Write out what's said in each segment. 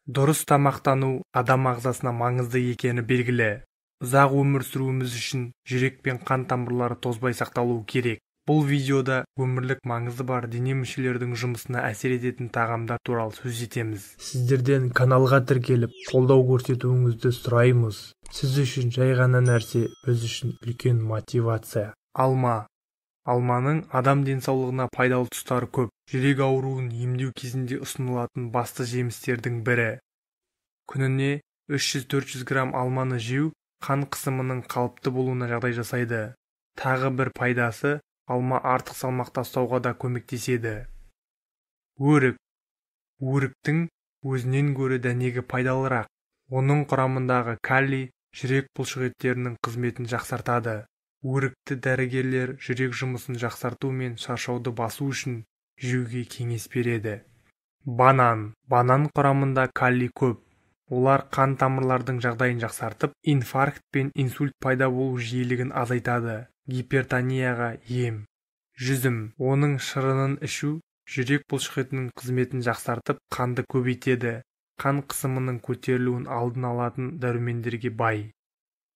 Дұрыс тамақтану адам ағзасына маңызды екені белгілі. Ұзақ өмір сүруіміз үшін жүрек пен қан тамырлары тозбай сақталуы керек. Бұл видеода өмірлік маңызы бар дене мүшелердің жұмысына әсер ететін тағамдар туралы сөз етеміз. Сіздерден каналға тіркеліп, қолдау көрсетуіңізді сұраймыз. Сіз үшін жай ғана нәрсе, біз үшін үлкен мотивация. Алма. Алманың адам денсаулығына пайдалы тұстары көп. Жүрек ауруын емдеу кезінде ұсынылатын басты жемістердің бірі. Күніне 300-400 грамм алманы жеу қан қысымының қалыпты болуына жағдай жасайды. Тағы бір пайдасы, алма артық салмақ тастауға да көмектеседі. Өрік. Өріктің өзінен гөрі дәнегі пайдалырақ. Оның құрамындағы калий жүрек бұлшықеттерінің қызметін жақсартады. Өрікті дәрігерлер жүрек жұмысын жақсарту мен шаршауды басу үшін жеуге кеңес береді. Банан. Банан құрамында калий көп. Олар қан тамырлардың жағдайын жақсартып, инфаркт пен инсульт пайда болу жиілігін азайтады. Гипертонияға ем. Жүзім. Оның шырынын ішу жүрек бұлшықетінің қызметін жақсартып, қанды көбейтеді. Қан қысымының көтерілуін алдын алатын дәрумендерге бай.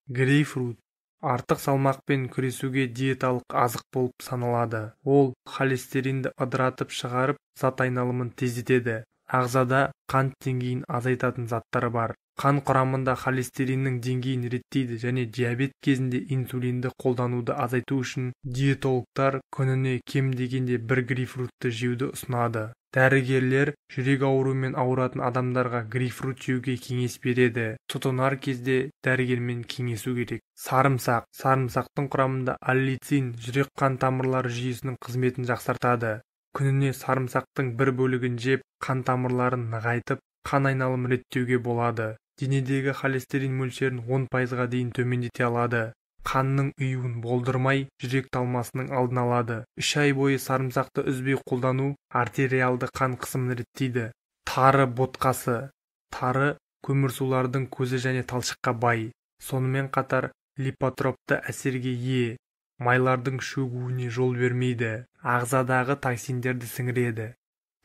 Грейпфрут. Артық салмақпен күресуге диеталық азық болып саналады. Ол холестеринді ыдыратып шығарып, зат айналымын тездетеді. Ағзада қант деңгейін азайтатын заттары бар. Қан құрамында холестериннің деңгейін реттейді және диабет кезінде инсулинді қолдануды азайту үшін диетологтар күніне кем дегенде 1 грейпфрутты жеуді ұсынады. Дәрігерлер жүрек ауруымен ауыратын адамдарға грейпфрут жеуге кеңес береді. Тұтынар кезде дәрігермен кеңесу керек. Сарымсақ. Сарымсақтың құрамында аллицин жүрек қан тамырлары жүйесінің қызметін жақсартады. Күніне сарымсақтың бір бөлігін жеп, қан тамырларын нығайтып, қан айналымын реттеуге болады. Денедегі холестерин мөлшерін 10%-ға дейін төмендете алады. Қанның ұюын болдырмай, жүрек талмасының алдын алады. 3 ай бойы сарымсақты үзбей қолдану артериалды қан қысымын реттейді. Тары ботқасы. Тары көмірсулардың көзі және талшыққа бай. Сонымен қатар липотропты әсерге ие. Майлардың шөгуіне жол бермейді. Ағзадағы токсиндерді сіңіреді.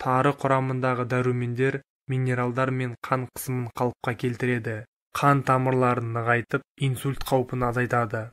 Тары құрамындағы дәрумендер минералдар мен қан қысымын қалыпқа келтіреді. Қан тамырларын нығайтып, инсульт қаупін азайтады.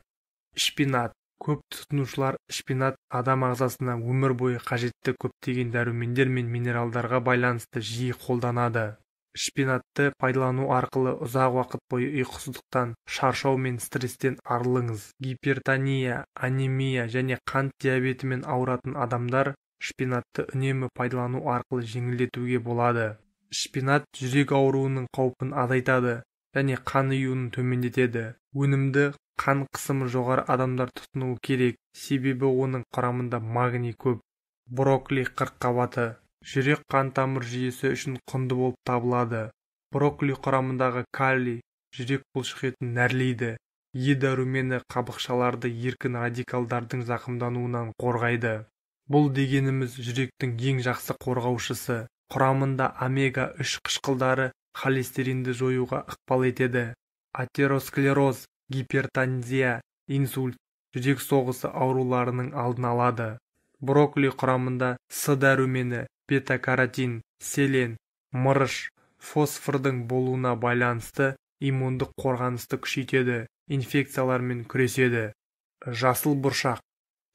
Шпинат. Көп тұтынушылар шпинат адам ағзасына өмір бойы қажетті көптеген дәрумендер мен минералдарға байланысты жиі қолданады. Шпинатты пайдалану арқылы ұзақ уақыт бойы ұйқысыздықтан, шаршау мен стресстен арылыңыз. Гипертония, анемия және қант диабетімен ауыратын адамдар шпинатты үнемі пайдалану арқылы жеңілдетуге болады. Шпинат жүрек ауруының қаупін азайтады және қан ұюын төмендетеді. Өнімді қан қысымы жоғары адамдар тұтынуы керек, себебі оның құрамында магний көп. Брокколи қырыққабаты. Жүрек қан тамыр жүйесі үшін құнды болып табылады. Брокколи құрамындағы калий жүрек бұлшықетін нәрлейді. Е дәрумені қабықшаларды еркін радикалдардың зақымдануынан қорғайды. Бұл дегеніміз жүректің ең жақсы қорғаушысы. Құрамында омега-3 қышқылдары холестеринді жоюға ықпал етеді. Атеросклероз, гипертензия, инсульт, жүрек соғысы ауруларының алдын алады. Брокколи құрамында С дәрумені, бета-каротин, селен, мырыш, фосфордың болуына байланысты иммундық қорғанысты күшейтеді, инфекциялармен күреседі. Жасыл бұршақ.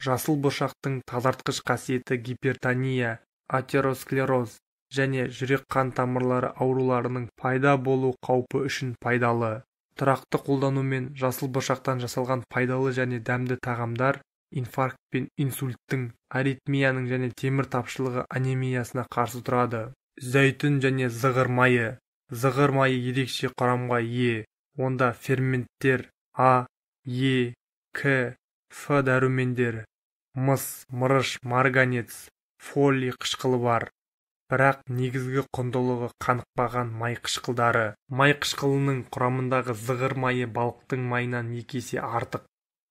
Жасыл бұршақтың тазартқыш қасиеті гипертония, атеросклероз және жүрек қан тамырлары ауруларының пайда болу қаупі үшін пайдалы. Тұрақты қолданумен жасыл бұршақтан жасалған пайдалы және дәмді тағамдар инфаркт пен инсульттің, аритмияның және темір тапшылығы анемиясына қарсы тұрады. Зәйтүн және зығыр майы. Зығыр майы ерекше құрамға ие. Онда ферменттер А, Е, К, Ф дәрумендері, мыс, мырыш, марганец, фолий қышқылы бар. Бірақ негізгі құндылығы қанықпаған май қышқылдары. Май қышқылының құрамындағы зығыр майы балықтың майынан 2 есе артық.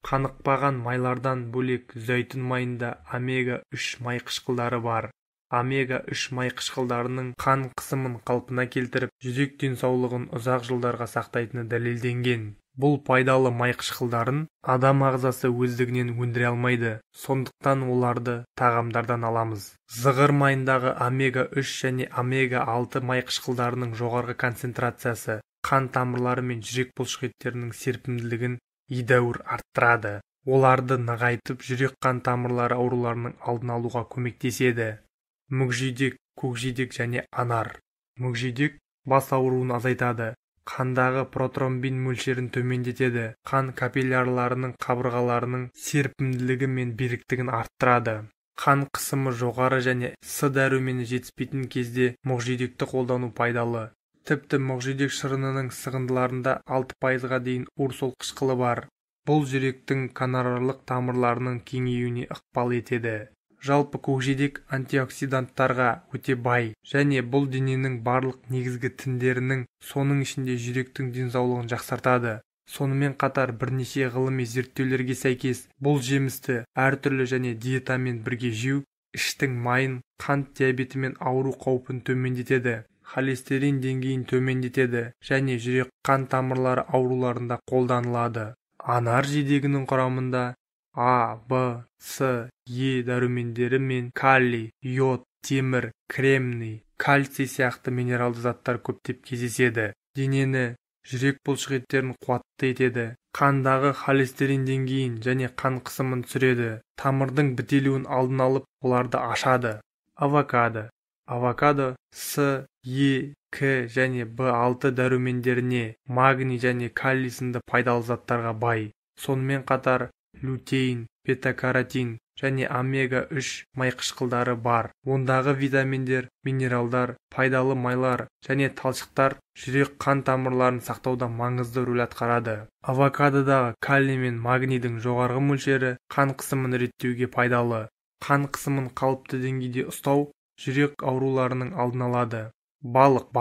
Қанықпаған майлардан бөлек зәйтүн майында омега-3 май қышқылдары бар. Омега-3 май қышқылдарының қан қысымын қалпына келтіріп, жүрек денсаулығын ұзақ жылдарға сақтайтыны дәлелденген. Бұл пайдалы май қышқылдарын адам ағзасы өздігінен өндіре алмайды, сондықтан оларды тағамдардан аламыз. Зығыр майындағы омега-3 және омега-6 май қышқылдарының жоғарғы концентрациясы қан тамырлары мен жүрек бұлшықеттерінің серпімділігін едәуір арттырады. Оларды нығайтып, жүрек-қан тамырлары ауруларының алдын алуға көмектеседі. Мүкжидек, көкжидек және анар. Мүкжидек бас ауруын азайтады. Қандағы протромбин мөлшерін төмендетеді. Қан капиллярларының қабырғаларының серпімділігі мен беріктігін арттырады. Қан қысымы жоғары және С дәрумені жетіспейтін кезде мүкжидекті қолдану пайдалы. Тіпті мүкжидек шырынының сығындыларында 6%-ға дейін урсол қышқылы бар. Бұл жүректің канарарлық тамырларының кеңеюіне ықпал етеді. Жалпы көкжидек антиоксиданттарға өте бай және бұл дененің барлық негізгі тіндерінің, соның ішінде жүректің денсаулығын жақсартады. Сонымен қатар бірнеше ғылыми зерттеулерге сәйкес, бұл жемісті әртүрлі және диетамен бірге жеу іштің майын, қант диабетімен ауыру қаупін төмендетеді, холестерин деңгейін төмендетеді және жүрек-қан тамырлары ауруларында қолданылады. Анар жидегінің құрамында А, Б, С, Е дәрумендері мен калий, йод, темір, кремний, кальций сияқты минералды заттар көптеп кездеседі. Денені, жүрек бұлшықеттерін қуатты етеді. Қандағы холестерин деңгейін және қан қысымын түсіреді. Тамырдың бітелуін алдын алып, оларды ашады. Авокадо. Авокадо С, Е, К және В6 дәрумендеріне, магний және калий сынды пайдалы заттарға бай. Сонымен қатар лютеин, бета-каротин және омега-3 май қышқылдары бар. Ондағы витаминдер, минералдар, пайдалы майлар және талшықтар жүрек-қан тамырларын сақтауда маңызды рөл атқарады. Авокадодағы калий мен магнийдің жоғарғы мөлшері қан қысымын реттеуге пайдалы. Қан қысымын қалыпты деңгейде ұстау жүрек ауруларының алдын алады. Балық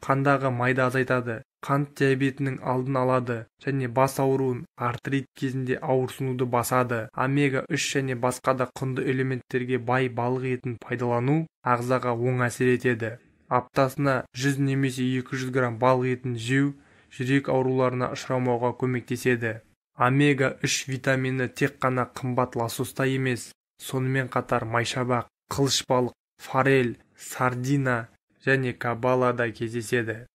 қандағы майды азайтады, қант диабетінің алдын алады және бас ауруын, артрит кезінде ауырсынуды басады. Омега-3 және басқа да құнды элементтерге бай балық етін пайдалану ағзаға оң әсер етеді. Аптасына 100 немесе 200 грамм балық етін жеу жүрек ауруларына ұшырамауға көмектеседі. Омега-3 витамині тек қана қымбат лососта емес, сонымен қатар майшабақ, қылыш балық, форель, сардина және кабалада кездеседі.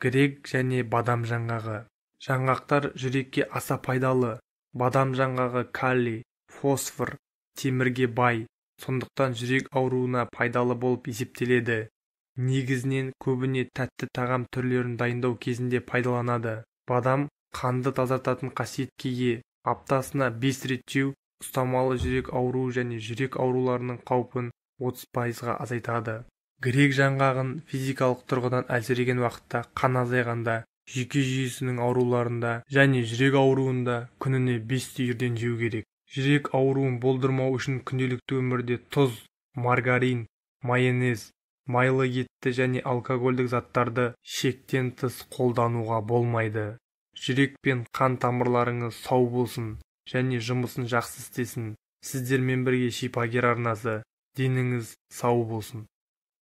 Грек және бадам жаңғағы. Жаңғақтар жүрекке аса пайдалы. Бадам жаңғағы калий, фосфор, темірге бай, сондықтан жүрек ауруына пайдалы болып есептеледі. Негізінен көбіне тәтті тағам түрлерін дайындау кезінде пайдаланады. Бадам қанды тазартатын қасиетке ие. Аптасына 5 рет жеу ұстамалы жүрек ауруы және жүрек ауруларының қаупін 30%-ға азайтады. Грек жаңғағын физикалық тұрғыдан әлсіреген уақытта қан азайғанда, жүйке жүйесінің ауруларында және жүрек ауруында күніне 5 түйірден жеу керек. Жүрек ауруын болдырмау үшін күнделікті өмірде тұз, маргарин, майонез, майлы етті және алкогольдік заттарды шектен тыс қолдануға болмайды. Жүрек пен қан тамырларыңыз сау болсын және жұмысын жақсы істесін. Сіздермен бірге шипагер арнасы. Деніңіз сау болсын.